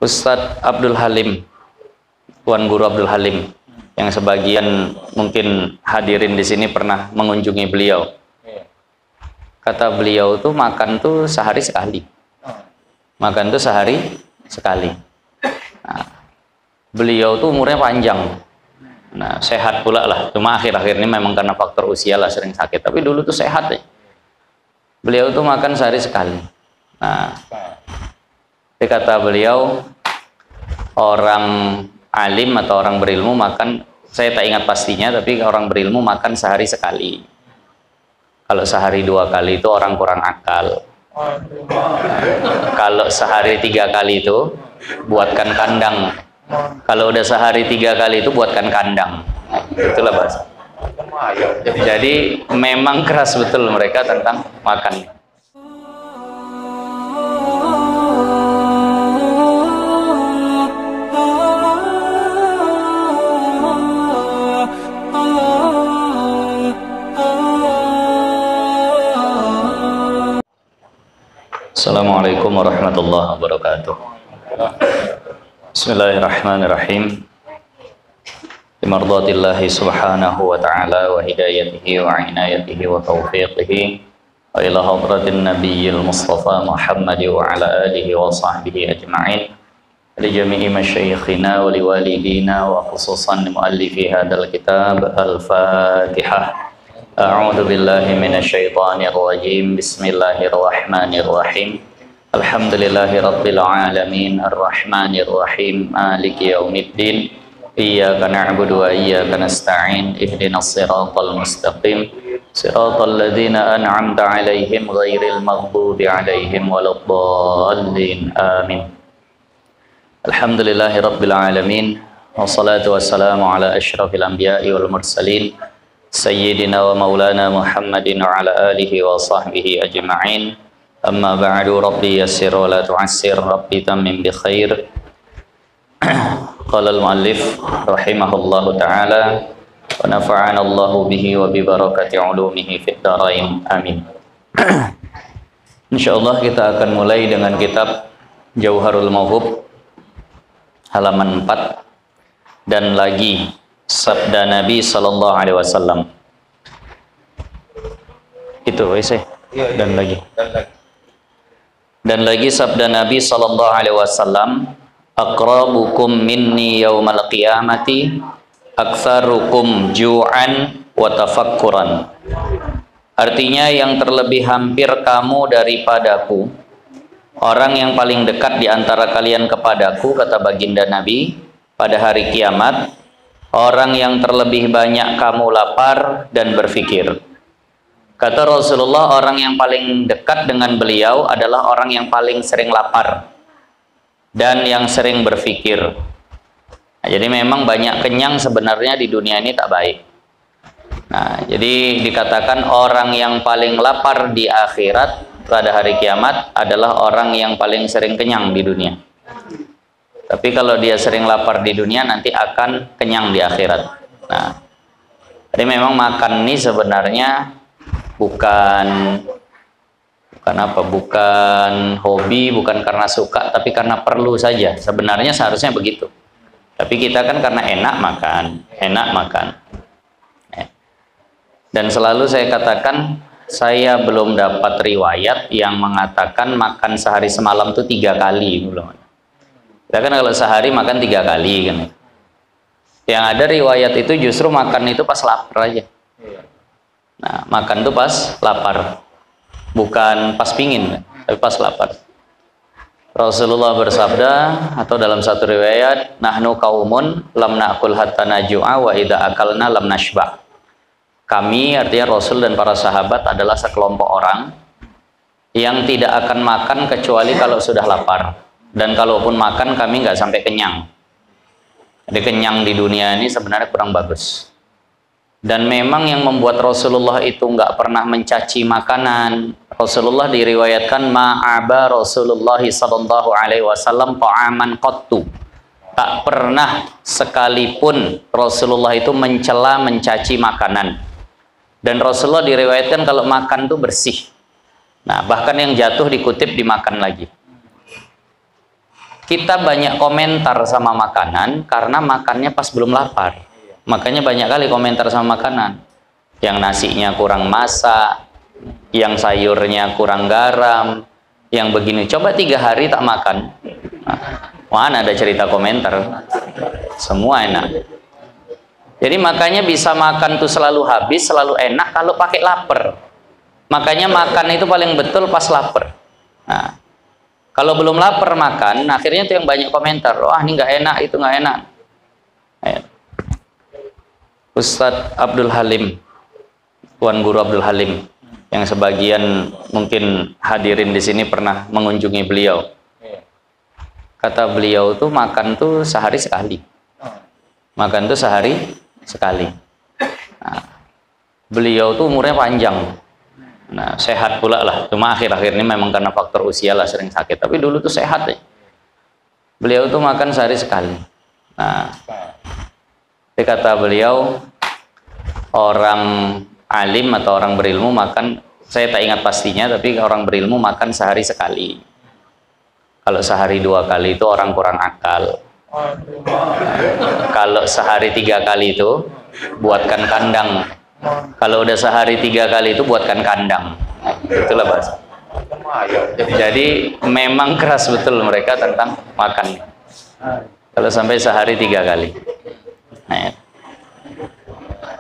Ustadz Abdul Halim, Tuan Guru Abdul Halim, yang sebagian mungkin hadirin di sini pernah mengunjungi beliau. Kata beliau tuh makan tuh sehari sekali. Makan tuh sehari sekali. Nah, beliau tuh umurnya panjang. Nah, sehat pula lah. Cuma akhir-akhir ini memang karena faktor usia lah sering sakit. Tapi dulu tuh sehat ya. Beliau tuh makan sehari sekali. Nah, kata beliau, orang alim atau orang berilmu makan, saya tak ingat pastinya, tapi orang berilmu makan sehari sekali. Kalau sehari 2 kali itu orang kurang akal. Kalau sehari 3 kali itu buatkan kandang. Kalau udah sehari 3 kali itu buatkan kandang. Itulah bahasa. Jadi memang keras betul mereka tentang makan. Assalamualaikum warahmatullahi wabarakatuh. Bismillahirrahmanirrahim. Bimardatillahi subhanahu wa ta'ala wa hidayatihi wa inayatihi wa taufiqihi wa ila hadratin nabiyyil mustafa Muhammad wa ala alihi wa sahbihi ajma'in li jami'i masyayikhina wa liwalidina wa khususan muallifi hadal kitab al-Fatihah. A'udzu billahi minasyaitonir rajim. Bismillahirrahmanirrahim. Alhamdulillahi rabbil alamin arrahmanir rahim maliki yaumiddin. Iyyaka na'budu wa iyyaka nasta'in. Ihdinas siratal mustaqim. Siratal ladzina an'amta 'alaihim ghairil maghdubi 'alaihim waladdallin. Amin. Alhamdulillahi rabbil alamin. Wassalatu wassalamu ala asyrafil anbiya'i wal mursalin. Sayyidina wa maulana Muhammadin wa ala alihi wa sahbihi ajma'in. Amma ba'du, rabbi yassir wa la tu'assir, rabbi tammim bi khair. Qala al-muallif rahimahullahu ta'ala wa nafa'ana Allahu bihi wa bi barakati ulumihi fid dharain. Amin. Insyaallah kita akan mulai dengan kitab Jauharul Mauhub halaman 4 dan lagi sabda Nabi sallallahu alaihi wasallam. Itu dan lagi sabda Nabi sallallahu alaihi wasallam, aqrabukum minni yaumal qiyamati aktsarukum ju'an wa tafakkuran. Artinya yang terlebih hampir kamu daripadaku, orang yang paling dekat di antara kalian kepadaku, kata baginda Nabi, pada hari kiamat, orang yang terlebih banyak kamu lapar dan berfikir. Kata Rasulullah, orang yang paling dekat dengan beliau adalah orang yang paling sering lapar dan yang sering berfikir. Nah, jadi memang banyak kenyang sebenarnya di dunia ini tak baik. Nah, jadi dikatakan orang yang paling lapar di akhirat pada hari kiamat adalah orang yang paling sering kenyang di dunia. Tapi kalau dia sering lapar di dunia, nanti akan kenyang di akhirat. Nah, jadi memang makan ini sebenarnya bukan hobi, bukan karena suka, tapi karena perlu saja. Sebenarnya seharusnya begitu. Tapi kita kan karena enak makan. Dan selalu saya katakan, saya belum dapat riwayat yang mengatakan makan sehari semalam itu 3 kali, belum. Kita kan kalau sehari makan 3 kali kan. Yang ada riwayat itu justru makan itu pas lapar aja. Nah, makan itu pas lapar, bukan pas pingin, tapi pas lapar. Rasulullah bersabda, atau dalam satu riwayat, nahnu qaumun lam na'kul hatta najua wa idza akalna lam nashba. Kami, artinya Rasul dan para sahabat, adalah sekelompok orang yang tidak akan makan kecuali kalau sudah lapar. Dan kalaupun makan, kami nggak sampai kenyang. Jadi kenyang di dunia ini sebenarnya kurang bagus. Dan memang yang membuat Rasulullah itu nggak pernah mencaci makanan. Rasulullah diriwayatkan ma'aba Rasulullah sallallahu alaihi wasallam ta'aman qattu. Tak pernah sekalipun Rasulullah itu mencela, mencaci makanan. Dan Rasulullah diriwayatkan kalau makan itu bersih. Nah, bahkan yang jatuh dikutip dimakan lagi. kita banyak komentar sama makanan karena makannya pas belum lapar. Makanya banyak kali komentar sama makanan. Yang nasinya kurang masak, yang sayurnya kurang garam, yang begini. Coba 3 hari tak makan. Nah, mana ada cerita komentar? Semua enak. Jadi makanya bisa makan tuh selalu habis, selalu enak kalau pakai lapar. Makanya makan itu paling betul pas lapar. Nah, kalau belum lapar makan, akhirnya tuh yang banyak komentar. Wah, ini nggak enak, itu nggak enak. Ustadz Abdul Halim, Tuan Guru Abdul Halim, yang sebagian mungkin hadirin di sini pernah mengunjungi beliau. Kata beliau tuh makan tuh sehari sekali. Makan tuh sehari sekali. Nah, beliau tuh umurnya panjang. Nah, sehat pula lah. Cuma akhir-akhir ini memang karena faktor usia lah sering sakit. Tapi dulu tuh sehat ya. Beliau tuh makan sehari sekali. Nah, kata beliau, orang alim atau orang berilmu makan, saya tak ingat pastinya, tapi orang berilmu makan sehari sekali. Kalau sehari 2 kali itu orang kurang akal. Kalau sehari 3 kali itu buatkan kandang. Kalau udah sehari 3 kali itu buatkan kandang. Itulah bahasa. Jadi memang keras betul mereka tentang makan. Kalau sampai sehari 3 kali. Nah,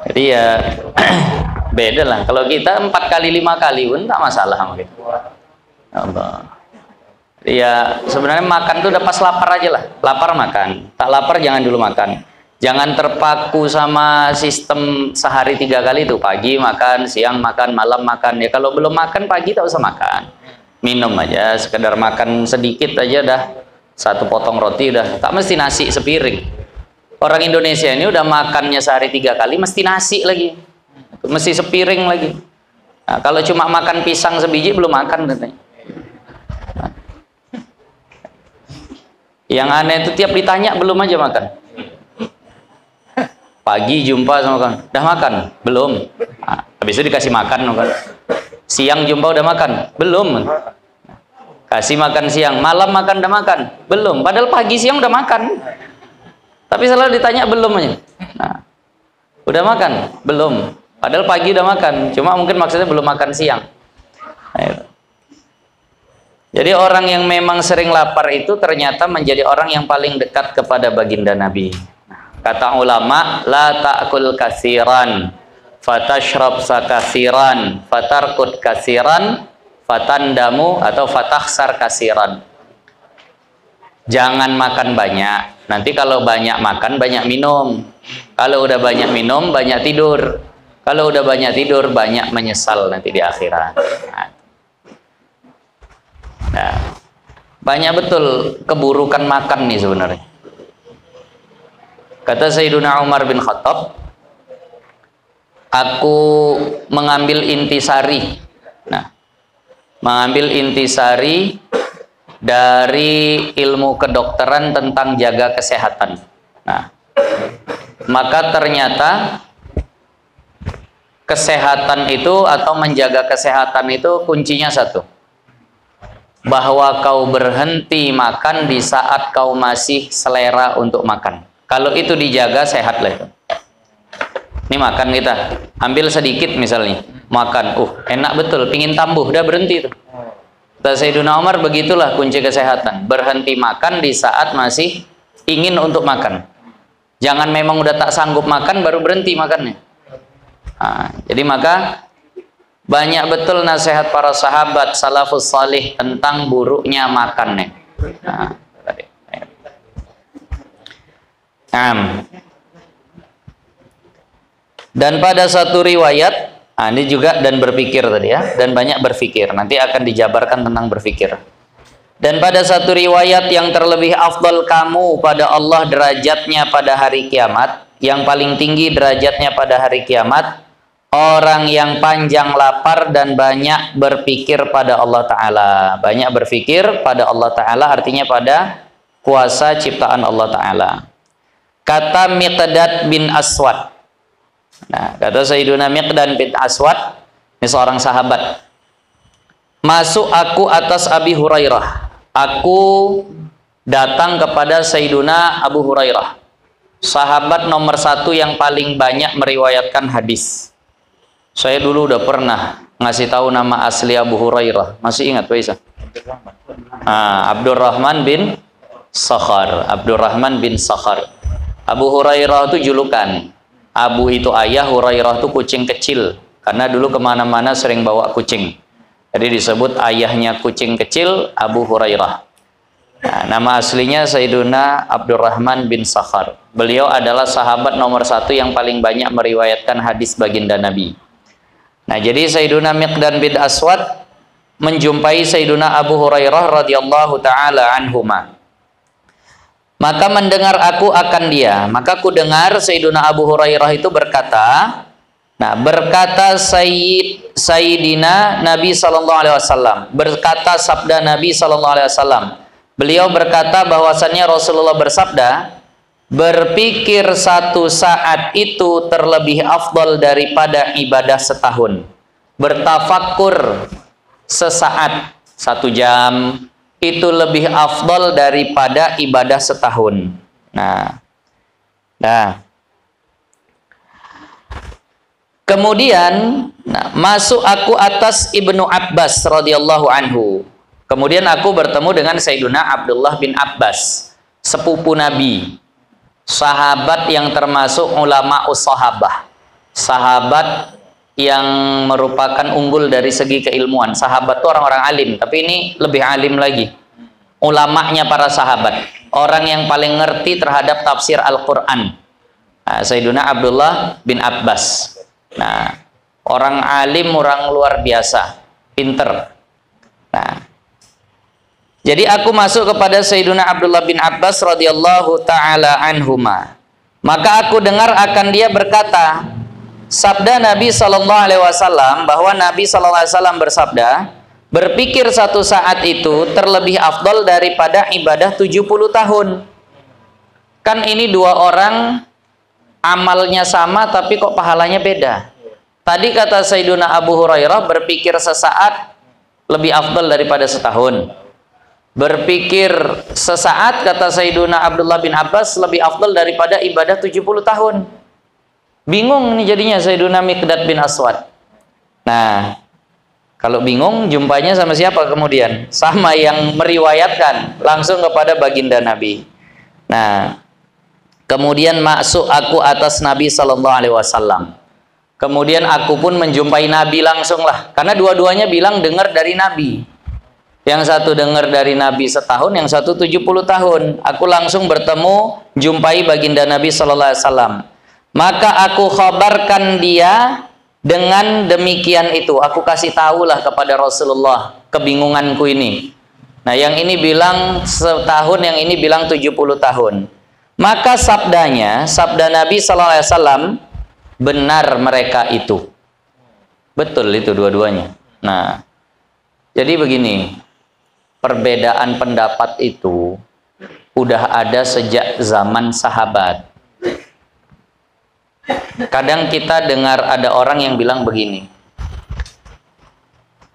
jadi ya beda lah. Kalau kita 4 kali 5 kali pun tak masalah mungkin. Allah. Ya sebenarnya makan tuh udah pas lapar aja lah. Lapar makan, tak lapar jangan dulu makan. Jangan terpaku sama sistem sehari 3 kali itu. Pagi makan, siang makan, malam makan. Ya kalau belum makan pagi tak usah makan. Minum aja, sekedar makan sedikit aja dah. 1 potong roti udah. Tak mesti nasi sepiring. Orang Indonesia ini udah makannya sehari 3 kali mesti nasi lagi. Mesti sepiring lagi. Nah, kalau cuma makan pisang sebiji belum makan katanya. Yang aneh itu tiap ditanya belum aja makan. Pagi jumpa sama kan, udah makan? Belum. Nah, habis itu dikasih makan kan. Siang jumpa udah makan? Belum. Kasih makan siang, malam makan udah makan? Belum. Padahal pagi siang udah makan. Tapi selalu ditanya belum aja. Nah, udah makan? Belum. Padahal pagi udah makan. Cuma mungkin maksudnya belum makan siang. Nah, jadi orang yang memang sering lapar itu ternyata menjadi orang yang paling dekat kepada baginda Nabi. Kata ulama, la ta'kul kasiran, fatashrab sakasiran, fatarkut kasiran, fatandamu atau fatakhsar kasiran. Jangan makan banyak. Nanti kalau banyak makan, banyak minum. Kalau udah banyak minum, banyak tidur. Kalau udah banyak tidur, banyak menyesal nanti di akhirat. Nah, banyak betul keburukan makan nih sebenarnya. Kata Sayyiduna Umar bin Khattab, aku mengambil intisari. Nah, mengambil intisari dari ilmu kedokteran tentang jaga kesehatan. Nah, maka ternyata kesehatan itu atau menjaga kesehatan itu kuncinya satu. Bahwa kau berhenti makan di saat kau masih selera untuk makan. Kalau itu dijaga, sehat lah itu. Ini makan kita, ambil sedikit misalnya, makan, enak betul, pingin tambah, udah berhenti itu. Kata Sayyiduna Umar, begitulah kunci kesehatan. Berhenti makan di saat masih ingin untuk makan. Jangan memang udah tak sanggup makan, baru berhenti makannya. Nah, jadi maka banyak betul nasihat para sahabat salafus salih tentang buruknya makan nih. Dan pada satu riwayat, ini juga dan berpikir tadi ya, dan banyak berpikir. Nanti akan dijabarkan tentang berpikir. Dan pada satu riwayat yang terlebih afdal kamu pada Allah derajatnya pada hari kiamat, yang paling tinggi derajatnya pada hari kiamat, orang yang panjang lapar dan banyak berpikir pada Allah Ta'ala. Banyak berpikir pada Allah Ta'ala artinya pada kuasa ciptaan Allah Ta'ala. Kata Miqdad bin Aswad. Nah, kata Sayyiduna Miqdad bin Aswad, ini seorang sahabat. Masuk aku atas Abi Hurairah. Aku datang kepada Sayyiduna Abu Hurairah, sahabat nomor 1 yang paling banyak meriwayatkan hadis. Saya dulu udah pernah ngasih tahu nama asli Abu Hurairah. Masih ingat Pak Isa? Abdurrahman bin Sakhar. Abdurrahman bin Sakhar. Abu Hurairah itu julukan. Abu itu ayah, Hurairah itu kucing kecil. Karena dulu kemana-mana sering bawa kucing. Jadi disebut ayahnya kucing kecil, Abu Hurairah. Nah, nama aslinya Sayyiduna Abdurrahman bin Sakhar. Beliau adalah sahabat nomor 1 yang paling banyak meriwayatkan hadis baginda Nabi. Nah, jadi Sayyiduna Miqdad bin Aswad menjumpai Sayyiduna Abu Hurairah radhiyallahu taala anhuma. Maka mendengar aku akan dia. Maka ku dengar Sayyiduna Abu Hurairah itu berkata, berkata Sayyidina Nabi sallallahu alaihi wasallam, berkata sabda Nabi sallallahu alaihi wasallam. Beliau berkata bahwasannya Rasulullah bersabda, berpikir 1 saat itu terlebih afdal daripada ibadah setahun. Bertafakkur sesaat, 1 jam, itu lebih afdal daripada ibadah setahun. Kemudian masuk aku atas Ibnu Abbas radhiyallahu anhu. Kemudian aku bertemu dengan Sayyiduna Abdullah bin Abbas, sepupu Nabi, sahabat yang termasuk ulama sahabah, sahabat yang merupakan unggul dari segi keilmuan. Sahabat itu orang-orang alim, tapi ini lebih alim lagi. Ulamanya para sahabat, orang yang paling ngerti terhadap tafsir Al-Quran. Sayyiduna Abdullah bin Abbas. Orang alim, orang luar biasa, pinter. Jadi aku masuk kepada Sayyiduna Abdullah bin Abbas radhiyallahu taala anhuma. Maka aku dengar akan dia berkata, sabda Nabi sallallahu alaihi wasallam, bahwa Nabi sallallahu alaihi wasallam bersabda, berpikir 1 saat itu terlebih afdal daripada ibadah 70 tahun. Kan ini 2 orang amalnya sama tapi kok pahalanya beda. Tadi kata Sayyiduna Abu Hurairah, berpikir sesaat lebih afdal daripada setahun. Berpikir sesaat, kata Sayyiduna Abdullah bin Abbas, lebih afdal daripada ibadah 70 tahun. Bingung nih jadinya Sayyiduna Miqdad bin Aswad. Kalau bingung, jumpanya sama siapa kemudian? Sama yang meriwayatkan langsung kepada baginda Nabi. Kemudian masuk aku atas Nabi sallallahu alaihi wasallam. Kemudian aku pun menjumpai Nabi langsung lah, karena dua-duanya bilang dengar dari Nabi. Yang satu dengar dari Nabi setahun, yang satu 70 tahun. Aku langsung bertemu, jumpai baginda Nabi sallallahu alaihi wasallam. Maka aku khabarkan dia dengan demikian itu. Aku kasih tahulah kepada Rasulullah kebingunganku ini. Yang ini bilang setahun, yang ini bilang 70 tahun. Maka sabda Nabi sallallahu alaihi wasallam, benar mereka itu. Betul itu dua-duanya. Jadi begini, perbedaan pendapat itu udah ada sejak zaman sahabat. Kadang kita dengar ada orang yang bilang begini,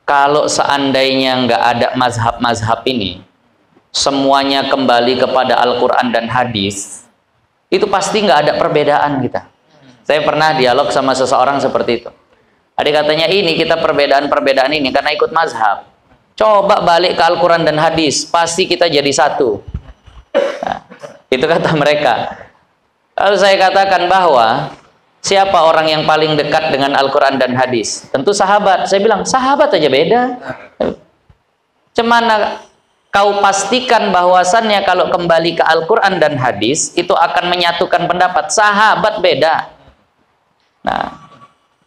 kalau seandainya nggak ada mazhab-mazhab ini, semuanya kembali kepada Al-Quran dan hadis, itu pasti nggak ada perbedaan kita. Saya pernah dialog sama seseorang seperti itu. Ada katanya, ini kita perbedaan-perbedaan ini karena ikut mazhab. Coba balik ke Al-Quran dan hadis, pasti kita jadi satu. Itu kata mereka. Lalu saya katakan bahwa siapa orang yang paling dekat dengan Al-Quran dan hadis? Tentu sahabat. Saya bilang, sahabat aja beda. Cemana kau pastikan bahwasannya kalau kembali ke Al-Quran dan hadis, itu akan menyatukan pendapat. Sahabat beda.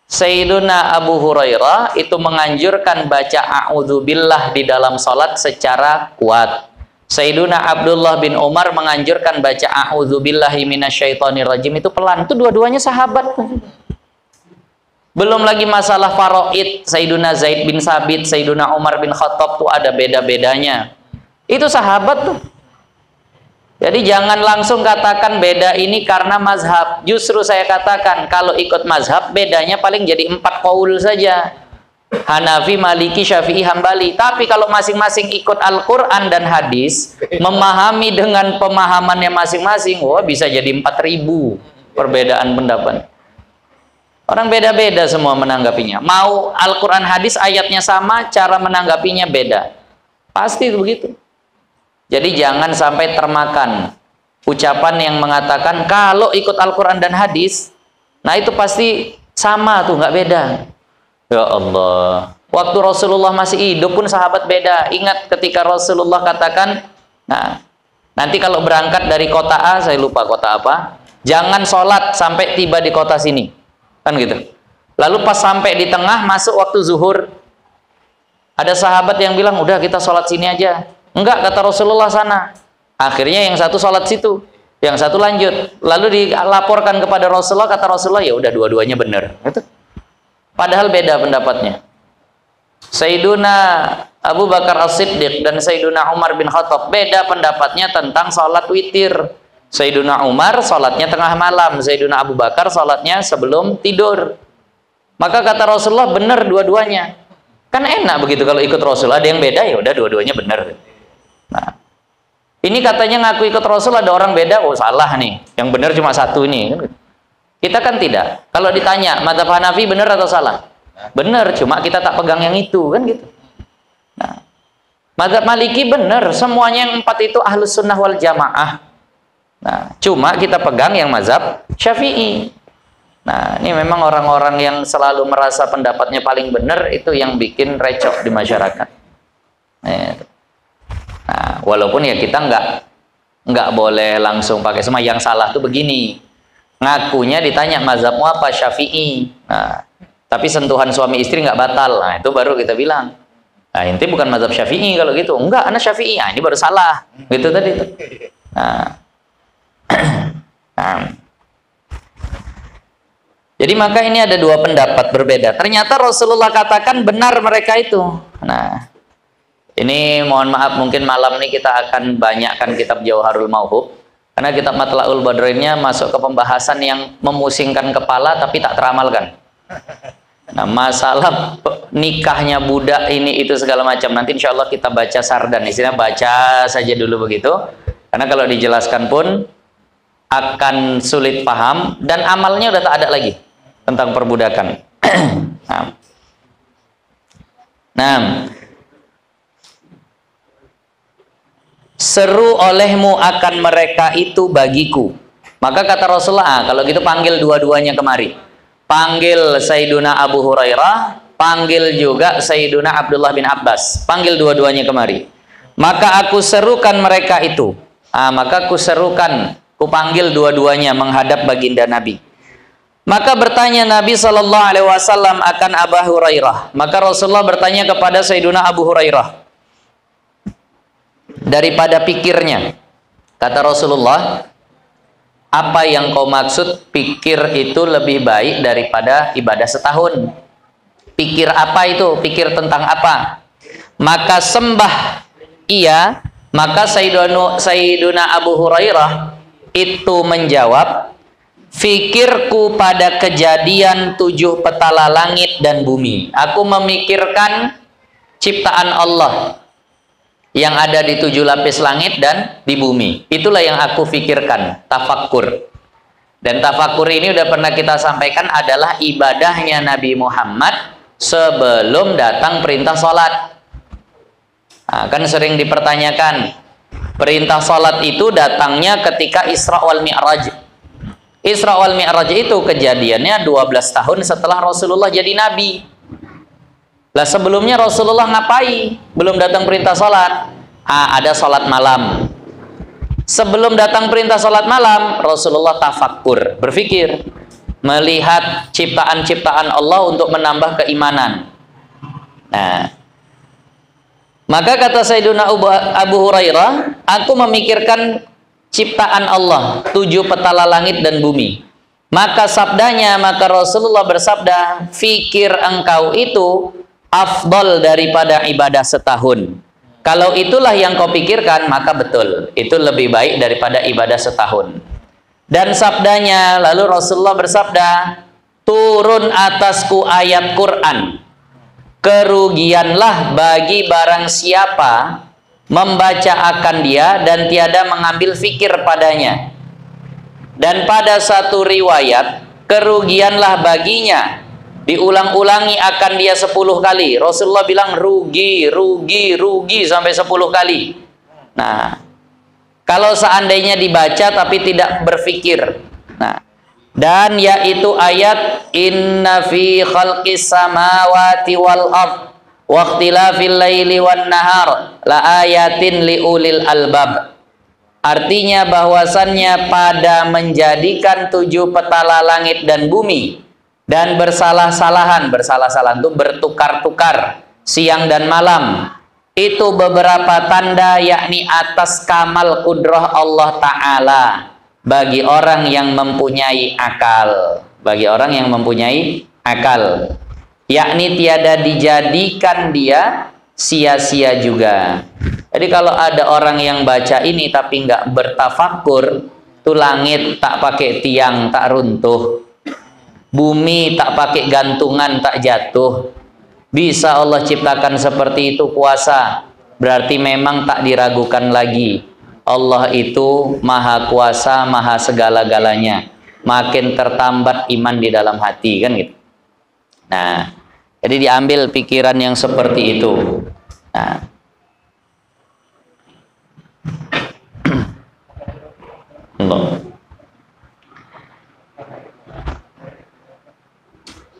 Sayyiduna Abu Hurairah itu menganjurkan baca a'udzubillah di dalam salat secara kuat. Sayyiduna Abdullah bin Umar menganjurkan baca a'udzubillahi minasyaitonirrajim itu pelan. Itu dua-duanya sahabat. Belum lagi masalah faraid, Sayyiduna Zaid bin Sabit, Sayyiduna Umar bin Khattab tuh ada beda-bedanya. Itu sahabat tuh. Jadi jangan langsung katakan beda ini karena mazhab. Justru saya katakan kalau ikut mazhab bedanya paling jadi 4 qaul saja. Hanafi, Maliki, Syafi'i, Hambali. Tapi kalau masing-masing ikut Al-Quran dan hadis, memahami dengan pemahamannya masing-masing, wah bisa jadi 4.000 perbedaan pendapat. Orang beda-beda semua menanggapinya. Mau Al-Quran hadis ayatnya sama, cara menanggapinya beda. Pasti begitu. Jadi jangan sampai termakan ucapan yang mengatakan kalau ikut Al-Quran dan hadis, nah itu pasti sama tuh, nggak beda. Ya Allah, waktu Rasulullah masih hidup pun sahabat beda. Ingat ketika Rasulullah katakan, nah nanti kalau berangkat dari kota A, saya lupa kota apa, jangan sholat sampai tiba di kota sini, kan gitu. Lalu pas sampai di tengah, masuk waktu zuhur, ada sahabat yang bilang, udah kita sholat sini aja. Enggak, kata Rasulullah sana. Akhirnya yang satu sholat situ, yang satu lanjut. Lalu dilaporkan kepada Rasulullah, kata Rasulullah, ya udah dua-duanya benar. Gitu. Padahal beda pendapatnya. Sayyiduna Abu Bakar As-Siddiq dan Sayyiduna Umar bin Khattab beda pendapatnya tentang sholat witir. Sayyiduna Umar sholatnya tengah malam, Sayyiduna Abu Bakar sholatnya sebelum tidur. Maka kata Rasulullah, benar dua-duanya. Kan enak begitu kalau ikut Rasul. Ada yang beda, ya udah dua-duanya benar. Nah, ini katanya ngaku ikut Rasul, ada orang beda, oh salah nih. Yang benar cuma satu ini. Kita kan tidak. Kalau ditanya, mazhab Hanafi benar atau salah? Benar, cuma kita tak pegang yang itu, kan gitu. Nah, mazhab Maliki benar, semuanya yang 4 itu ahlus sunnah wal jamaah. Nah, cuma kita pegang yang mazhab Syafi'i. Nah, ini memang orang-orang yang selalu merasa pendapatnya paling benar, itu yang bikin recok di masyarakat. Nah, walaupun ya kita nggak boleh langsung pakai semua. Yang salah tuh begini. Ngakunya ditanya mazhabmu apa, Syafi'i. Nah, tapi sentuhan suami istri nggak batal. Nah, itu baru kita bilang, nah inti bukan mazhab Syafi'i kalau gitu. Enggak, anak Syafi'i. Nah, ini baru salah. Gitu tadi tuh. Nah. Nah. Jadi maka ini ada dua pendapat berbeda. Ternyata Rasulullah katakan benar mereka itu. Nah, ini mohon maaf mungkin malam ini kita akan banyakkan kitab Jauharul Mauhub. Karena kitab Matla'ul Badrinnya masuk ke pembahasan yang memusingkan kepala tapi tak teramalkan. Nah, masalah nikahnya budak ini itu segala macam. Nanti insya Allah kita baca sardan. Istilahnya baca saja dulu begitu. Karena kalau dijelaskan pun akan sulit paham dan amalnya udah tak ada lagi tentang perbudakan. Nah, seru olehmu akan mereka itu bagiku. Maka kata Rasulullah, kalau gitu panggil dua-duanya kemari. Panggil Sayyiduna Abu Hurairah, panggil juga Sayyiduna Abdullah bin Abbas. Panggil dua-duanya kemari. Maka aku serukan mereka itu. Maka aku serukan, ku panggil dua-duanya menghadap baginda Nabi. Maka bertanya Nabi SAW akan Abu Hurairah. Maka Rasulullah bertanya kepada Sayyiduna Abu Hurairah. Daripada pikirnya, kata Rasulullah, apa yang kau maksud pikir itu lebih baik daripada ibadah setahun? Pikir apa itu? Pikir tentang apa? Maka sembah ia. Maka Sayyiduna Abu Hurairah itu menjawab, fikirku pada kejadian 7 petala langit dan bumi. Aku memikirkan ciptaan Allah yang ada di 7 lapis langit dan di bumi. Itulah yang aku pikirkan, tafakkur. Dan tafakkur ini udah pernah kita sampaikan adalah ibadahnya Nabi Muhammad sebelum datang perintah sholat. Nah, kan sering dipertanyakan, perintah sholat itu datangnya ketika Isra wal Mi'raj. Isra wal Mi'raj itu kejadiannya 12 tahun setelah Rasulullah jadi Nabi. Lah sebelumnya Rasulullah ngapai? Belum datang perintah sholat. Ada sholat malam. Sebelum datang perintah sholat malam, Rasulullah tafakkur, berpikir, melihat ciptaan-ciptaan Allah untuk menambah keimanan. Nah, maka kata Sayyiduna Abu Hurairah, aku memikirkan ciptaan Allah, 7 petala langit dan bumi. Maka sabdanya, maka Rasulullah bersabda, fikir engkau itu afdal daripada ibadah setahun. Kalau itulah yang kau pikirkan, maka betul, itu lebih baik daripada ibadah setahun. Dan sabdanya, lalu Rasulullah bersabda, turun atasku ayat Quran. kerugianlah bagi barang siapa membaca akan dia dan tiada mengambil fikir padanya. Dan pada satu riwayat, kerugianlah baginya diulang-ulangi akan dia 10 kali. Rasulullah bilang rugi, rugi, rugi sampai 10 kali. Nah, kalau seandainya dibaca tapi tidak berfikir. Nah, dan yaitu ayat inna fi khalqis samawati wal ard wa ikhtilafil laili wan nahar la ayatin liulil albab. Artinya bahwasannya pada menjadikan 7 petala langit dan bumi dan bersalah-salahan itu bertukar-tukar siang dan malam, itu beberapa tanda yakni atas kamal kudrah Allah Ta'ala bagi orang yang mempunyai akal, yakni tiada dijadikan dia sia-sia juga. Jadi kalau ada orang yang baca ini tapi nggak bertafakur, tuh langit tak pakai tiang tak runtuh, bumi tak pakai gantungan tak jatuh, bisa Allah ciptakan seperti itu kuasa, berarti memang tak diragukan lagi. Allah itu maha kuasa, maha segala-galanya. Makin tertambat iman di dalam hati, kan gitu. Nah, jadi diambil pikiran yang seperti itu. Nah,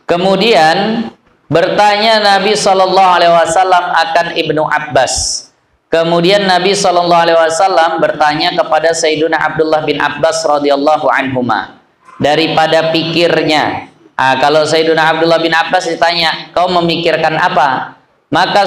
kemudian bertanya Nabi Shallallahu Alaihi Wasallam akan Ibnu Abbas. Kemudian Nabi Shallallahu Alaihi Wasallam bertanya kepada Sayyidina Abdullah bin Abbas radhiyallahu anhuma daripada pikirnya. Kalau Sayyidina Abdullah bin Abbas ditanya, kau memikirkan apa? Maka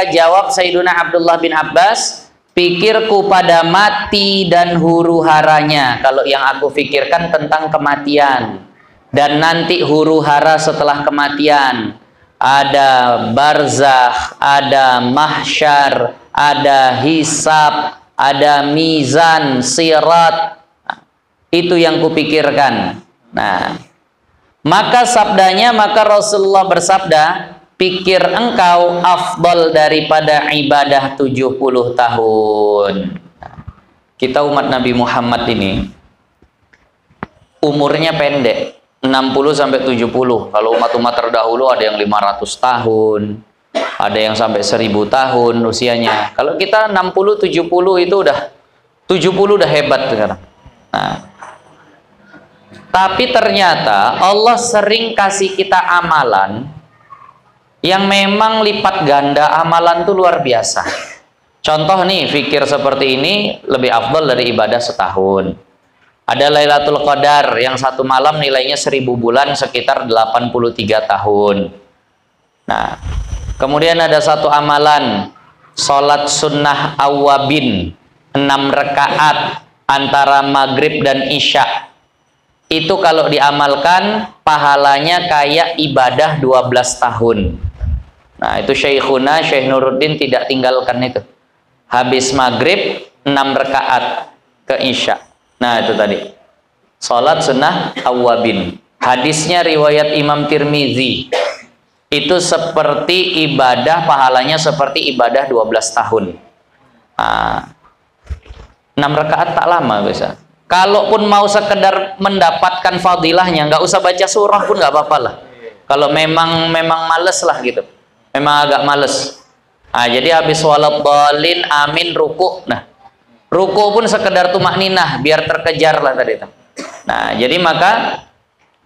jawab Sayyidina Abdullah bin Abbas, pikirku pada mati dan huru haranya. Kalau yang aku pikirkan tentang kematian dan nanti huru hara setelah kematian. Ada barzakh, ada mahsyar, ada hisab, ada mizan, sirat. Itu yang kupikirkan. Nah, maka Rasulullah bersabda, pikir engkau afdal daripada ibadah 70 tahun. Kita umat Nabi Muhammad ini umurnya pendek, 60 sampai 70. Kalau umat-umat terdahulu ada yang 500 tahun, ada yang sampai 1000 tahun usianya. Kalau kita 60 70 itu udah 70 udah hebat sekarang. Nah, tapi ternyata Allah sering kasih kita amalan yang memang lipat ganda amalan itu luar biasa. Contoh nih, fikir seperti ini lebih afdal dari ibadah setahun. Ada Lailatul Qadar yang 1 malam nilainya 1000 bulan, sekitar 83 tahun. Nah, kemudian ada satu amalan, sholat sunnah awwabin 6 rakaat antara maghrib dan isya. Itu kalau diamalkan pahalanya kayak ibadah 12 tahun. Nah, itu Syekhuna Syekh Nuruddin tidak tinggalkan itu. Habis maghrib 6 rakaat ke isya. Nah, itu tadi sholat sunnah awwabin. Hadisnya riwayat Imam Tirmizi. Itu seperti ibadah, pahalanya seperti ibadah 12 tahun. 6 rakaat tak lama bisa. Kalaupun mau sekedar mendapatkan fadilahnya, nggak usah baca surah pun nggak apa-apa lah. Kalau memang males lah gitu, memang agak males. Jadi habis waladhdallin amin ruku. Nah, ruku pun sekedar tumakninah biar terkejar lah tadi itu. Nah, jadi maka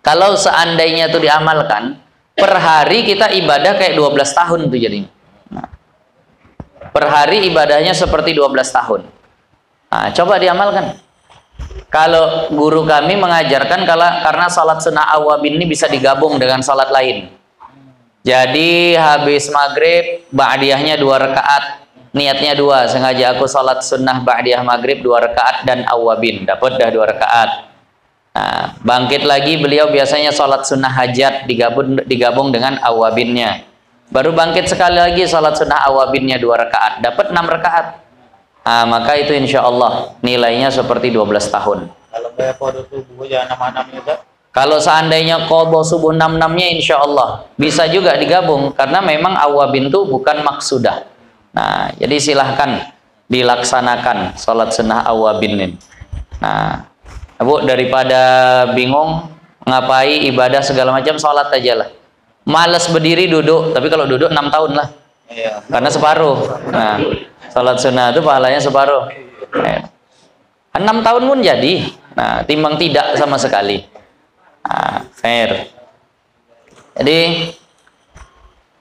kalau seandainya itu diamalkan, per hari kita ibadah kayak 12 tahun tuh jadinya. Nah, per hari ibadahnya seperti 12 tahun. Nah, coba diamalkan. Kalau guru kami mengajarkan karena salat sunnah awwabin ini bisa digabung dengan salat lain. Jadi habis maghrib ba'diyahnya 2 rakaat, niatnya 2, sengaja aku salat sunnah ba'diyah maghrib 2 rakaat dan awwabin, dapat dah 2 rakaat. Nah, bangkit lagi beliau biasanya salat sunnah hajat digabung dengan awwabinnya. Baru bangkit sekali lagi salat sunnah awwabinnya 2 rakaat, dapat 6 rakaat. Maka itu insya Allah nilainya seperti 12 tahun. Kalau bayar pada tubuh ya nama-nama itu? Kalau seandainya qadha subuh 6-6-nya insya Allah bisa juga digabung karena memang awabin itu bukan maksudah. Nah, jadi silahkan dilaksanakan sholat sunnah awabin ini. Nah, Bu, daripada bingung ngapai ibadah segala macam, sholat aja lah. Males berdiri duduk, tapi kalau duduk 6 tahun lah. Iya. Karena separuh. Nah, sholat sunnah itu pahalanya separuh. 6 tahun pun jadi. Nah, timbang tidak sama sekali. Nah, fair. Jadi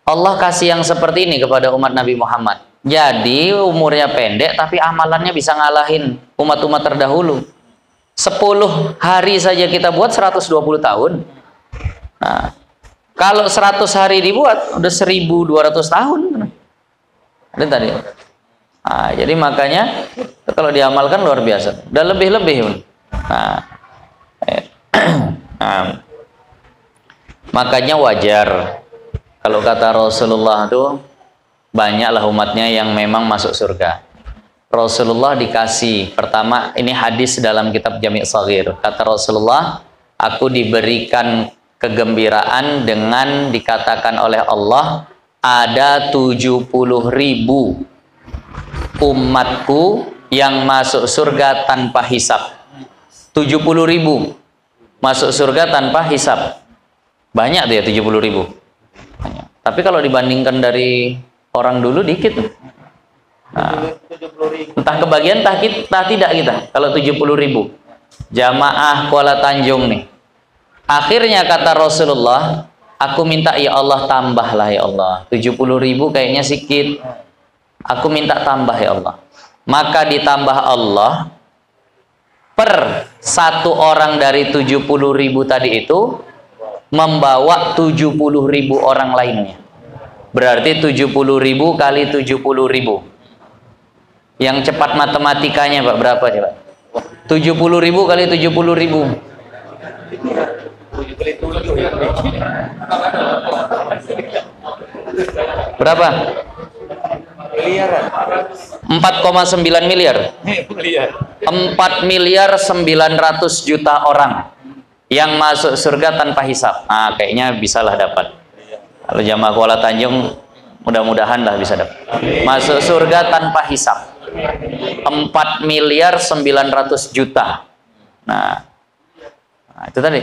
Allah kasih yang seperti ini kepada umat Nabi Muhammad. Jadi umurnya pendek tapi amalannya bisa ngalahin umat-umat terdahulu. 10 hari saja kita buat 120 tahun. Nah, kalau 100 hari dibuat udah 1200 tahun. Ada tadi. Nah, jadi makanya kalau diamalkan luar biasa. Udah lebih-lebih. Nah, nah, makanya wajar kalau kata Rasulullah itu banyaklah umatnya yang memang masuk surga. Rasulullah dikasih pertama, ini hadis dalam kitab Jami' Shaghir. Kata Rasulullah, aku diberikan kegembiraan dengan dikatakan oleh Allah ada 70.000 umatku yang masuk surga tanpa hisab. 70.000 masuk surga tanpa hisab. Banyak tuh ya 70.000. Tapi kalau dibandingkan dari orang dulu dikit. Nah, entah kebagian entah tidak kita kalau 70.000 jamaah Kuala Tanjung nih. Akhirnya kata Rasulullah, aku minta ya Allah tambahlah ya Allah. 70.000 kayaknya sedikit. Aku minta tambah ya Allah. Maka ditambah Allah per satu orang dari 70.000 tadi itu membawa 70.000 orang lainnya. Berarti 70.000 kali 70.000. Yang cepat matematikanya Pak, berapa coba? 70.000 kali 70.000. Berapa? 4,9 miliar. 4 miliar 900 juta orang yang masuk surga tanpa hisab. Ah, kayaknya bisalah dapat. Kalau jamaah Kuala Tanjung mudah-mudahan lah bisa dapat. Masuk surga tanpa hisab. 4 miliar 900 juta. Nah, itu tadi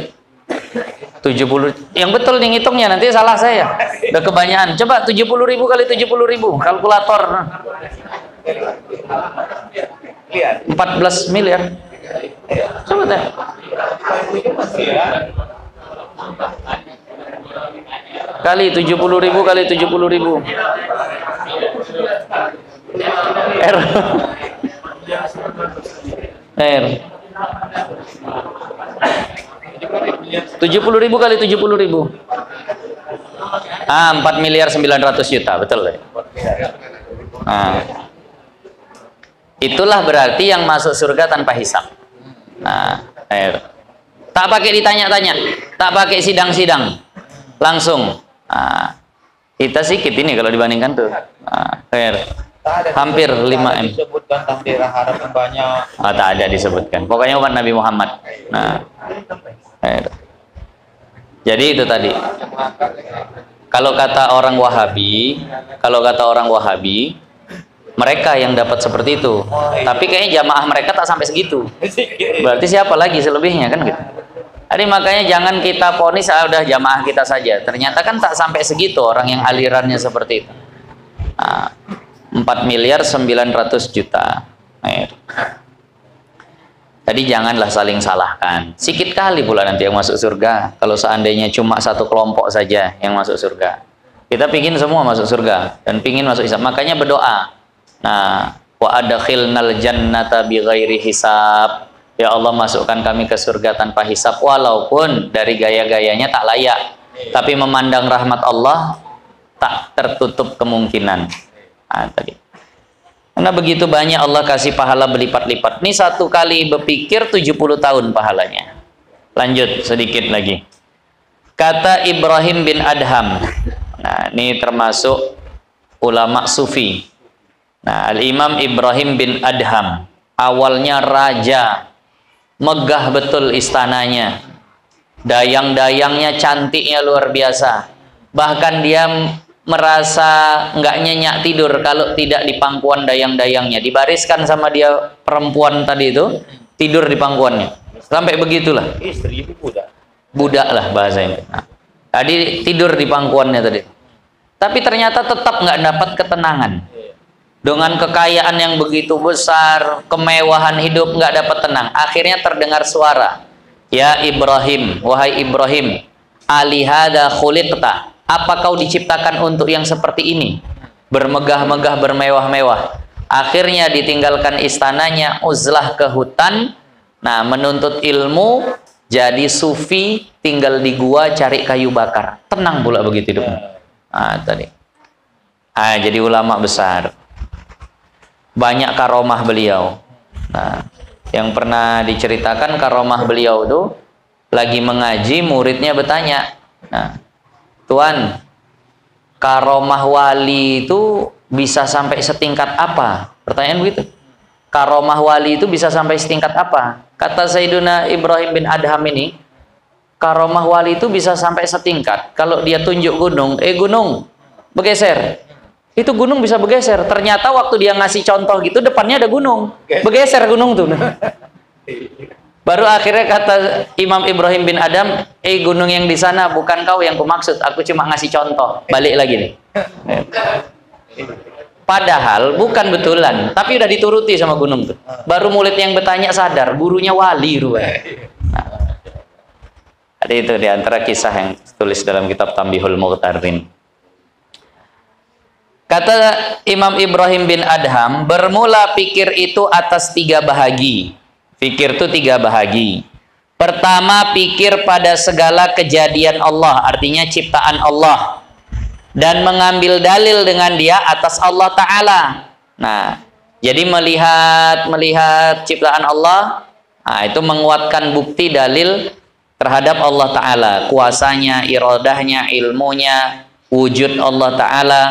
70. Yang betul nih ngitungnya, nanti salah saya. Udah kebanyakan. Coba 70.000 kali 70.000 kalkulator. 14 miliar. Coba deh. Kali 70.000 kali 70.000. R. 70.000 kali 70.000. 4 miliar 900 juta, betul ya? Nah, itulah berarti yang masuk surga tanpa hisab. Nah, tak pakai ditanya-tanya, tak pakai sidang-sidang, langsung. Nah, kita sedikit ini kalau dibandingkan tuh. Hampir 5M. Disebutkan takdir harapan banyak. Tak ada disebutkan. Pokoknya umat Nabi Muhammad. Nah, jadi itu tadi. Kalau kata orang Wahabi, mereka yang dapat seperti itu. Tapi kayaknya jamaah mereka tak sampai segitu. Berarti siapa lagi selebihnya kan gitu. Jadi makanya jangan kita vonis udah jamaah kita saja. Ternyata kan tak sampai segitu orang yang alirannya seperti itu. Nah, 4 miliar 900 juta. Tadi janganlah saling salahkan. Sikit kali pula nanti yang masuk surga. Kalau seandainya cuma satu kelompok saja yang masuk surga. Kita pingin semua masuk surga dan pingin masuk hisab. Makanya berdoa. Nah, wa adkhilnal jannata bighairi hisab. Ya Allah, masukkan kami ke surga tanpa hisab, walaupun dari gaya-gayanya tak layak. Tapi memandang rahmat Allah tak tertutup kemungkinan. Nah, tadi. Karena begitu banyak Allah kasih pahala berlipat-lipat. Ini satu kali berpikir 70 tahun pahalanya. Lanjut sedikit lagi. Kata Ibrahim bin Adham. Nah, ini termasuk ulama sufi. Nah, Al-Imam Ibrahim bin Adham. Awalnya raja. Megah betul istananya. Dayang-dayangnya cantiknya luar biasa. Bahkan dia merasa nggak nyenyak tidur kalau tidak di pangkuan dayang-dayangnya. Dibariskan sama dia perempuan tadi itu, tidur di pangkuannya. Sampai begitulah. Istri itu budak. Budak lah bahasanya. Nah, tadi tidur di pangkuannya tadi. Tapi ternyata tetap nggak dapat ketenangan. Dengan kekayaan yang begitu besar, kemewahan hidup, nggak dapat tenang. Akhirnya terdengar suara, ya Ibrahim, wahai Ibrahim, alihada khuliqta, apa kau diciptakan untuk yang seperti ini? Bermegah-megah, bermewah-mewah. Akhirnya ditinggalkan istananya, uzlah ke hutan, nah menuntut ilmu, jadi sufi, tinggal di gua cari kayu bakar. Tenang pula begitu hidupnya. Tadi. Jadi ulama besar. Banyak karomah beliau. Nah, yang pernah diceritakan karomah beliau itu lagi mengaji, muridnya bertanya, nah, Tuan, karomah wali itu bisa sampai setingkat apa? Pertanyaan begitu. Karomah wali itu bisa sampai setingkat apa? Kata Sayyiduna Ibrahim bin Adham ini, karomah wali itu bisa sampai setingkat. Kalau dia tunjuk gunung, gunung, bergeser. Itu gunung bisa bergeser. Ternyata waktu dia ngasih contoh gitu, depannya ada gunung. Bergeser gunung tuh. Baru akhirnya kata Imam Ibrahim bin Adham, gunung yang di sana bukan kau yang kumaksud, aku cuma ngasih contoh. Balik lagi nih. Padahal bukan betulan, tapi udah dituruti sama gunung tuh. Baru murid yang bertanya sadar, gurunya wali rupanya. Nah, itu di antara kisah yang tulis dalam kitab Tambihul Mughtarin. Kata Imam Ibrahim bin Adham, bermula pikir itu atas 3 bahagi. Pikir itu 3 bahagi. Pertama, pikir pada segala kejadian Allah, artinya ciptaan Allah, dan mengambil dalil dengan dia atas Allah Ta'ala. Nah, jadi melihat ciptaan Allah, itu menguatkan bukti dalil terhadap Allah Ta'ala, kuasanya, iradahnya, ilmunya, wujud Allah Ta'ala.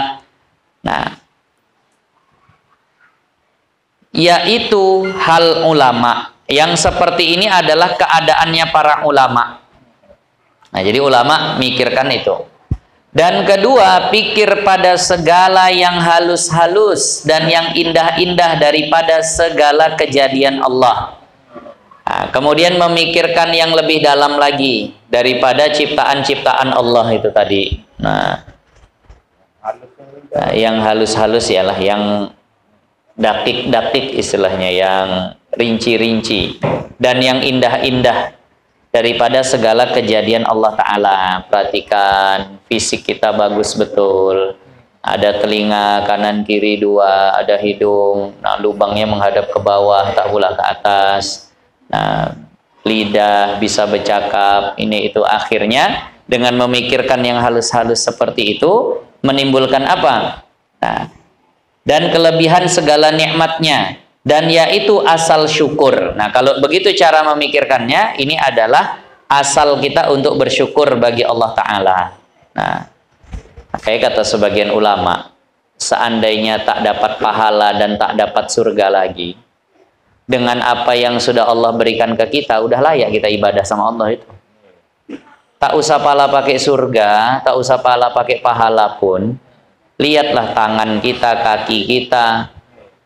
Nah, yaitu hal ulama. Yang seperti ini adalah keadaannya para ulama. Nah, jadi ulama mikirkan itu. Dan kedua, pikir pada segala yang halus-halus dan yang indah-indah daripada segala kejadian Allah. Nah, kemudian memikirkan yang lebih dalam lagi daripada ciptaan-ciptaan Allah itu tadi. Nah, yang halus-halus ialah yang dakik-dakik istilahnya, yang rinci-rinci, dan yang indah-indah daripada segala kejadian Allah Ta'ala. Perhatikan, fisik kita bagus betul, ada telinga kanan kiri 2, ada hidung, nah lubangnya menghadap ke bawah tak pula ke atas, nah lidah bisa bercakap, ini itu. Akhirnya dengan memikirkan yang halus-halus seperti itu menimbulkan apa? Nah, dan kelebihan segala nikmatnya, dan yaitu asal syukur. Nah, kalau begitu cara memikirkannya, ini adalah asal kita untuk bersyukur bagi Allah Ta'ala. Nah, kayak kata sebagian ulama, seandainya tak dapat pahala dan tak dapat surga lagi, dengan apa yang sudah Allah berikan ke kita, udah layak kita ibadah sama Allah itu. Tak usah pahala pakai surga, tak usah pahala pakai pahala pun. Lihatlah tangan kita, kaki kita,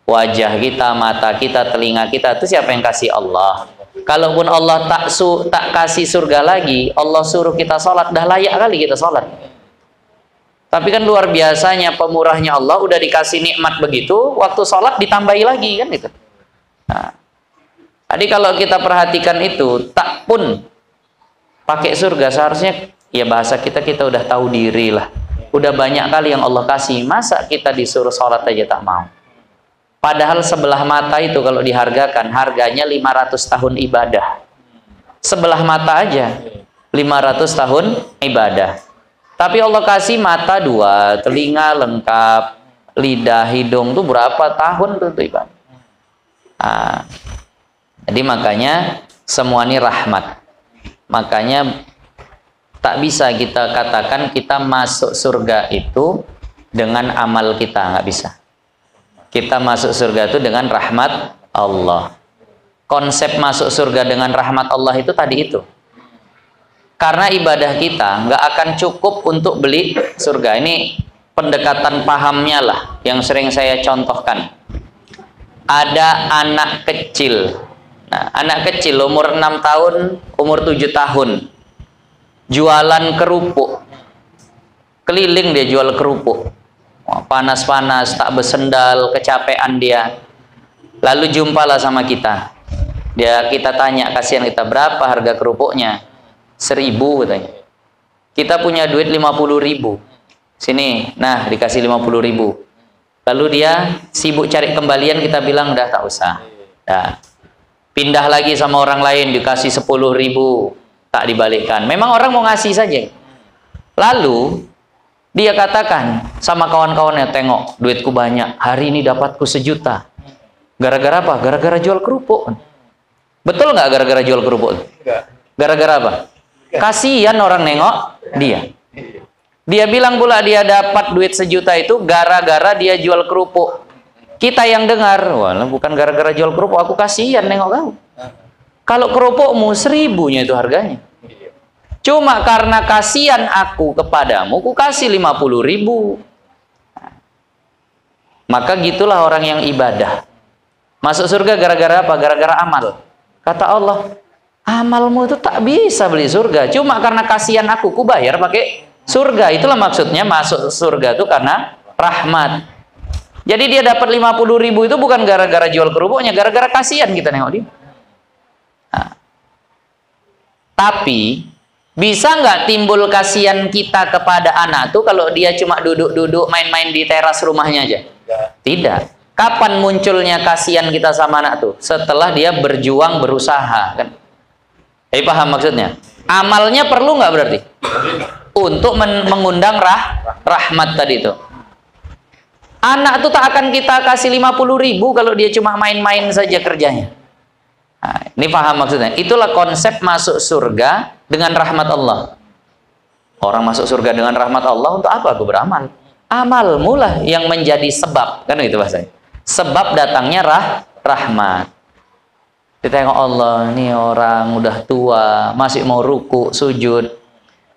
wajah kita, mata kita, telinga kita, itu siapa yang kasih? Allah. Kalaupun Allah tak kasih surga lagi, Allah suruh kita sholat, dah layak kali kita sholat. Tapi kan luar biasanya pemurahnya Allah, udah dikasih nikmat begitu, waktu sholat ditambahi lagi kan itu. Nah, jadi kalau kita perhatikan itu, tak pun pakai surga, seharusnya ya bahasa kita udah tahu diri lah. Udah banyak kali yang Allah kasih, masa kita disuruh sholat aja tak mau? Padahal sebelah mata itu kalau dihargakan, harganya 500 tahun ibadah. Sebelah mata aja 500 tahun ibadah. Tapi Allah kasih mata 2, telinga lengkap, lidah, hidung tuh berapa tahun tuh ibadah. Nah, jadi makanya semua ini rahmat. Makanya tak bisa kita katakan kita masuk surga itu dengan amal kita, nggak bisa. Kita masuk surga itu dengan rahmat Allah. Konsep masuk surga dengan rahmat Allah itu tadi itu. Karena ibadah kita nggak akan cukup untuk beli surga. Ini pendekatan pahamnya lah yang sering saya contohkan. Ada anak kecil. Nah, anak kecil umur 6 tahun, umur 7 tahun. Jualan kerupuk. Keliling dia jual kerupuk. Panas-panas, tak bersendal, kecapean dia. Lalu jumpalah sama kita. Kita tanya, kasihan kita, berapa harga kerupuknya? 1.000 katanya. Kita punya duit 50.000. Sini, nah dikasih 50.000. Lalu dia sibuk cari kembalian, kita bilang udah tak usah. Nah, pindah lagi sama orang lain, dikasih 10.000, tak dibalikkan. Memang orang mau ngasih saja. Lalu dia katakan sama kawan-kawannya, tengok duitku banyak, hari ini dapatku 1 juta. Gara-gara apa? Gara-gara jual kerupuk. Betul nggak gara-gara jual kerupuk? Gara-gara apa? Kasihan orang nengok dia. Dia bilang pula dia dapat duit 1 juta itu gara-gara dia jual kerupuk. Kita yang dengar, wah bukan gara-gara jual kerupuk, aku kasihan nengok kau. Kalau kerupukmu 1.000-nya itu harganya. Cuma karena kasihan aku kepadamu, aku kasih 50.000. Maka gitulah orang yang ibadah. Masuk surga gara-gara apa? Gara-gara amal. Kata Allah, amalmu itu tak bisa beli surga. Cuma karena kasihan aku, ku bayar pakai surga. Itulah maksudnya masuk surga itu karena rahmat. Jadi dia dapat 50.000 itu bukan gara-gara jual kerupuknya, gara-gara kasihan kita nengok dia. Nah. Tapi bisa nggak timbul kasihan kita kepada anak tuh kalau dia cuma duduk-duduk main-main di teras rumahnya aja? Tidak. Kapan munculnya kasihan kita sama anak tuh? Setelah dia berjuang, berusaha, kan? Paham maksudnya? Amalnya perlu nggak berarti? Untuk mengundang rahmat tadi itu. Anak itu tak akan kita kasih 50.000 kalau dia cuma main-main saja kerjanya. Nah, ini paham maksudnya? Itulah konsep masuk surga dengan rahmat Allah. Orang masuk surga dengan rahmat Allah untuk apa? Aku beramal. Amalmu lah yang menjadi sebab, kan itu bahasanya. Sebab datangnya rahmat. Kita tengok Allah, ini orang udah tua, masih mau ruku, sujud.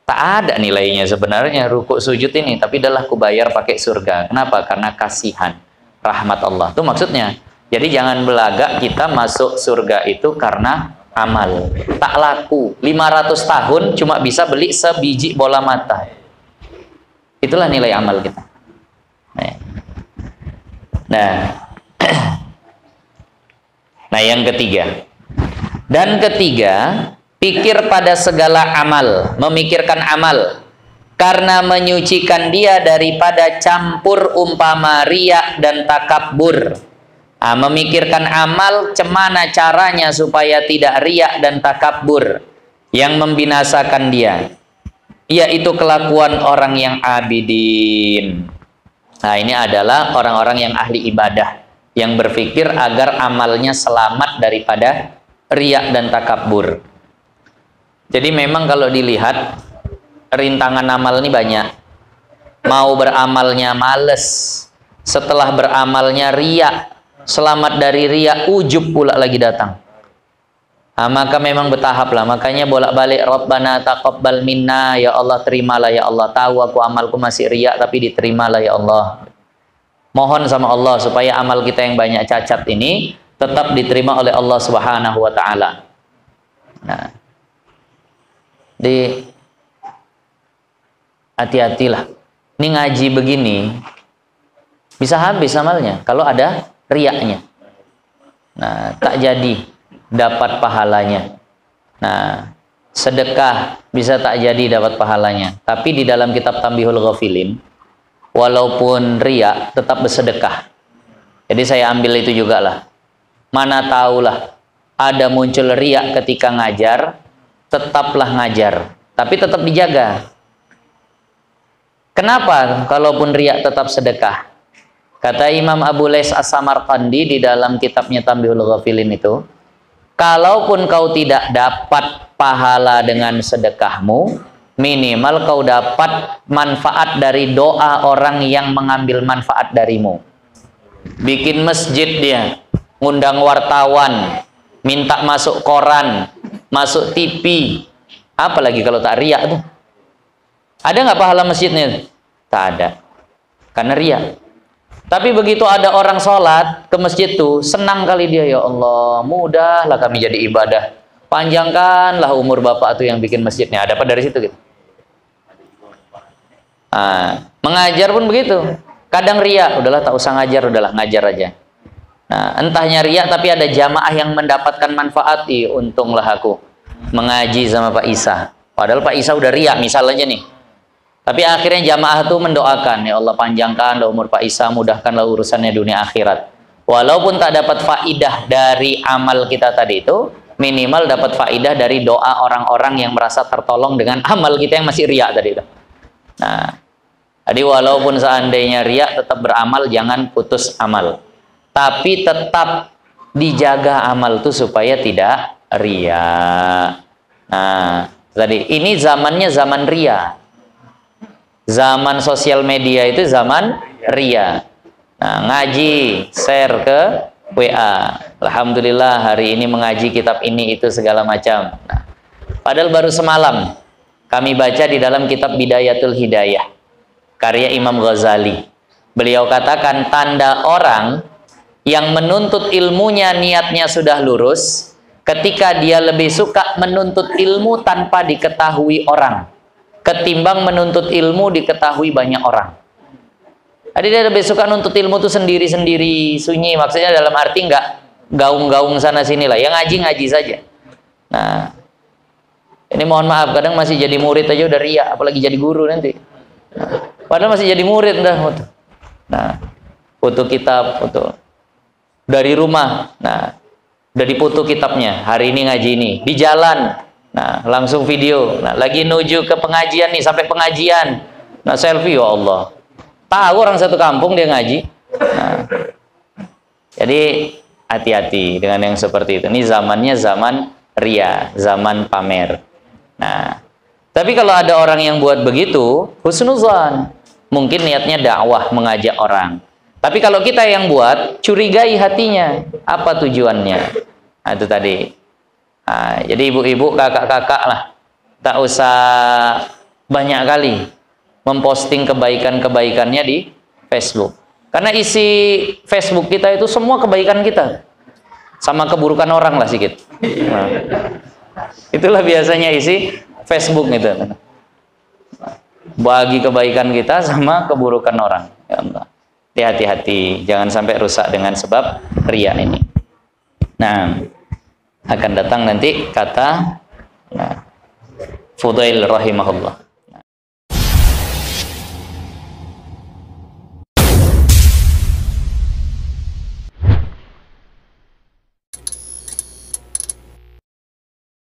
Tak ada nilainya sebenarnya ruku sujud ini, tapi adalah ku bayar pakai surga. Kenapa? Karena kasihan, rahmat Allah. Itu maksudnya. Jadi jangan belagak kita masuk surga itu karena amal. Tak laku. 500 tahun cuma bisa beli sebiji bola mata. Itulah nilai amal kita. Nah, yang ketiga. Dan ketiga, pikir pada segala amal, memikirkan amal, karena menyucikan dia daripada campur umpama riya dan takabur. Nah, memikirkan amal, cemana caranya supaya tidak riya dan takabur yang membinasakan dia, yaitu kelakuan orang yang abidin. Nah, ini adalah orang-orang yang ahli ibadah, yang berpikir agar amalnya selamat daripada riya dan takabur. Jadi memang kalau dilihat rintangan amal ini banyak. Mau beramalnya males, setelah beramalnya riya, selamat dari riya, ujub pula lagi datang. Nah, maka memang bertahap lah. Makanya bolak-balik, Rabbana taqabbal minna, ya Allah terimalah ya Allah. Tahu aku amalku masih riya, tapi diterimalah ya Allah. Mohon sama Allah supaya amal kita yang banyak cacat ini tetap diterima oleh Allah Subhanahu wa taala. Nah, hati-hatilah. Ini ngaji begini bisa habis amalnya kalau ada riyaknya. Nah, tak jadi dapat pahalanya. Nah, sedekah bisa tak jadi dapat pahalanya. Tapi di dalam kitab Tambihul Ghafilin, walaupun riya tetap bersedekah. Jadi saya ambil itu juga lah. Mana tahulah ada muncul riya ketika ngajar, tetaplah ngajar, tapi tetap dijaga. Kenapa? Kalaupun riya tetap sedekah. Kata Imam Abu Lais As-Samarqandi di dalam kitabnya Tambihul Ghafilin itu, kalaupun kau tidak dapat pahala dengan sedekahmu, minimal kau dapat manfaat dari doa orang yang mengambil manfaat darimu. Bikin masjid dia, ngundang wartawan, minta masuk koran, masuk TV, Apalagi kalau tak riak tuh. Ada nggak pahala masjidnya? Tak ada. Karena riak. Tapi begitu ada orang sholat ke masjid tuh, senang kali dia, ya Allah, mudahlah kami jadi ibadah. Panjangkanlah umur bapak tuh yang bikin masjidnya. Ada apa dari situ gitu? Mengajar pun begitu. Kadang riak, udahlah tak usah ngajar, udahlah ngajar aja. Nah, entahnya riak tapi ada jamaah yang mendapatkan manfaat, untunglah aku mengaji sama Pak Isa. Padahal Pak Isa udah riak misalnya nih. Tapi akhirnya jamaah tuh mendoakan, ya Allah panjangkanlah umur Pak Isa, mudahkanlah urusannya dunia akhirat. Walaupun tak dapat faidah dari amal kita tadi itu, minimal dapat faidah dari doa orang-orang yang merasa tertolong dengan amal kita yang masih riak tadi itu. Nah, jadi walaupun seandainya riak, tetap beramal, jangan putus amal. Tapi tetap dijaga amal tuh supaya tidak riak. Nah, tadi ini zamannya zaman riak. Zaman sosial media itu zaman ria. Nah, ngaji, share ke WA. Alhamdulillah hari ini mengaji kitab ini itu segala macam. Nah, padahal baru semalam kami baca di dalam kitab Bidayatul Hidayah karya Imam Ghazali. Beliau katakan tanda orang yang menuntut ilmunya niatnya sudah lurus ketika dia lebih suka menuntut ilmu tanpa diketahui orang ketimbang menuntut ilmu diketahui banyak orang. Jadi dia lebih suka nuntut ilmu tuh sendiri-sendiri, sunyi. Maksudnya dalam arti nggak gaung-gaung sana sini lah. Yang ngaji-ngaji saja. Nah, ini mohon maaf, kadang masih jadi murid aja udah riak, apalagi jadi guru nanti. Padahal masih jadi murid dah. Nah, foto kitab, foto dari rumah. Nah, udah dipoto kitabnya. Hari ini ngaji ini. Di jalan. Nah, langsung video. Nah, lagi menuju ke pengajian nih, sampai pengajian. Nah, selfie, ya Allah. Tahu orang satu kampung dia ngaji. Nah, jadi hati-hati dengan yang seperti itu. Ini zamannya zaman ria, zaman pamer. Nah, tapi kalau ada orang yang buat begitu, husnuzan. Mungkin niatnya dakwah, mengajak orang. Tapi kalau kita yang buat, curigai hatinya. Apa tujuannya? Nah, itu tadi. Nah, jadi ibu-ibu, kakak-kakak lah, tak usah banyak kali memposting kebaikan-kebaikannya di Facebook. Karena isi Facebook kita itu semua kebaikan kita, sama keburukan orang lah sedikit. Nah, itulah biasanya isi Facebook itu. Bagi kebaikan kita sama keburukan orang. Ya Allah. Hati-hati, jangan sampai rusak dengan sebab riya ini. Nah, akan datang nanti kata Fudail rahimahullah.